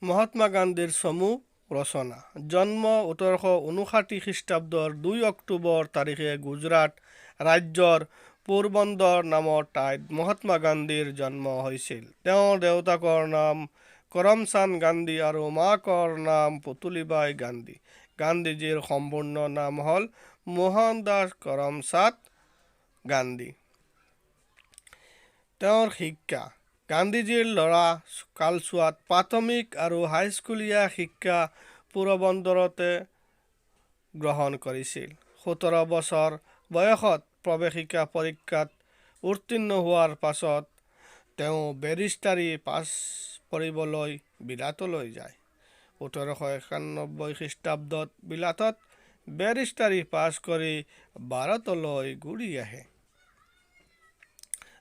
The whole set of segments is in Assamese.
মহাত্মা গান্ধীৰ চমু ৰচনা। জন্ম 1859 খ্ৰীষ্টাব্দৰ 2 অক্টোবৰ তাৰিখে গুজৰাট ৰাজ্যৰ পোৰবন্দৰ নামৰ ঠাইত মহাত্মা গান্ধীৰ জন্ম হৈছিল। তেওঁৰ দেউতাকৰ নাম কৰমচান্দ গান্ধী আৰু মাকৰ নাম পুতলিবাই গান্ধী। গান্ধীজীৰ সম্পূৰ্ণ নাম হ'ল মোহনদাস কৰমচান্দ গান্ধী। তেওঁৰ শিক্ষা। গান্ধীজীৰ ল'ৰা কালছোৱাত প্ৰাথমিক আৰু হাইস্কুলীয়া শিক্ষা পোৰবন্দৰতে গ্ৰহণ কৰিছিল। 17 বছৰ বয়সত প্ৰৱেশিকা পৰীক্ষাত উত্তীৰ্ণ হোৱাৰ পাছত তেওঁ বেৰিষ্টাৰী পাছ পঢ়িবলৈ বিলাতলৈ যায়। 1891 খ্ৰীষ্টাব্দত বিলাতত বেৰিষ্টাৰী পাছ কৰি ভাৰতলৈ ঘূৰি আহে।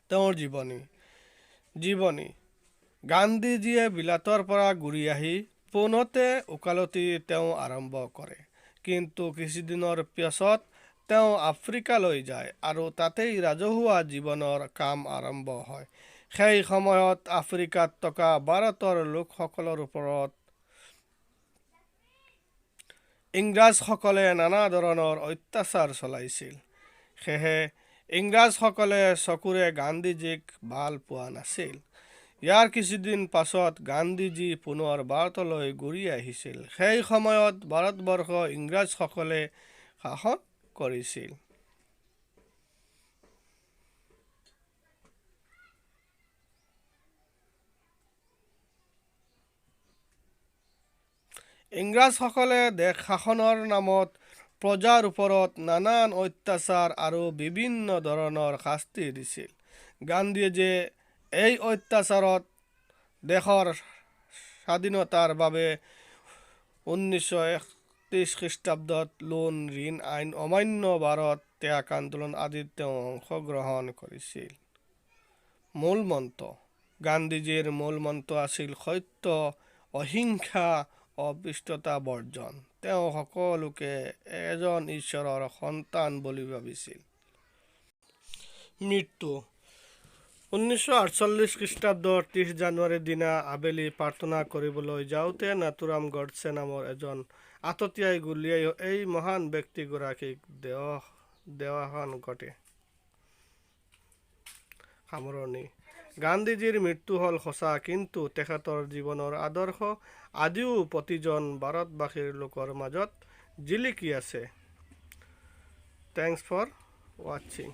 তেওঁৰ জীৱনী। গান্ধীজীয়ে বিলাতৰ পৰা ঘূৰি আহি পোনতে ওকালতি তেওঁ আৰম্ভ কৰে। কিন্তু কিছুদিনৰ পিছত তেওঁ আফ্ৰিকালৈ যায় আৰু তাতেই ৰাজহুৱা জীৱনৰ কাম আৰম্ভ হয়। সেই সময়ত আফ্ৰিকাত থকা ভাৰতৰ লোকসকলৰ ওপৰত ইংৰাজসকলে নানা ধৰণৰ অত্যাচাৰ চলাইছিল। সেয়েহে ইংৰাজসকলে চকুৰে গান্ধীজীক ভাল পোৱা নাছিল। ইয়াৰ কিছুদিন পাছত গান্ধীজী পুনৰ ভাৰতলৈ ঘূৰি আহিছিল। সেই সময়ত ভাৰতবৰ্ষ ইংৰাজসকলে শাসন কৰিছিল। ইংৰাজসকলে দেশ শাসনৰ নামত প্ৰজাৰ ওপৰত নানান অত্যাচাৰ আৰু বিভিন্ন ধৰণৰ শাস্তি দিছিল। গান্ধীজীয়ে এই অত্যাচাৰত দেশৰ স্বাধীনতাৰ বাবে 1931 খ্ৰীষ্টাব্দত লোণ ঋণ আইন অমান্য ভাৰত ত্যাগ আন্দোলন আদিত তেওঁ অংশগ্ৰহণ কৰিছিল। মূল মন্ত্ৰ। গান্ধীজীৰ মূল মন্ত্ৰ আছিল সত্য, অহিংসা, অস্পৃশ্যতা বৰ্জন। তেওঁ সকলোকে এজন ঈশ্বৰৰ সন্তান বুলি ভাবিছিল। মৃত্যু। 1948 খ্ৰীষ্টাব্দৰ 30 জানুৱাৰীৰ দিনা আবেলি প্ৰাৰ্থনা কৰিবলৈ যাওঁতে নাথুৰাম গডছে নামৰ এজন আততায়ীয়ে গুলীয়াই এই মহান ব্যক্তিগৰাকীক দেহাৱসান ঘটে। সামৰণি। গান্ধীজীৰ মৃত্যু হ'ল সঁচা, কিন্তু তেখেতৰ জীৱনৰ আদৰ্শ আজিও প্ৰতিজন ভাৰতবাসীৰ লোকৰ মাজত জিলিকি আছে। থেংকছ ফৰ ৱাচিং।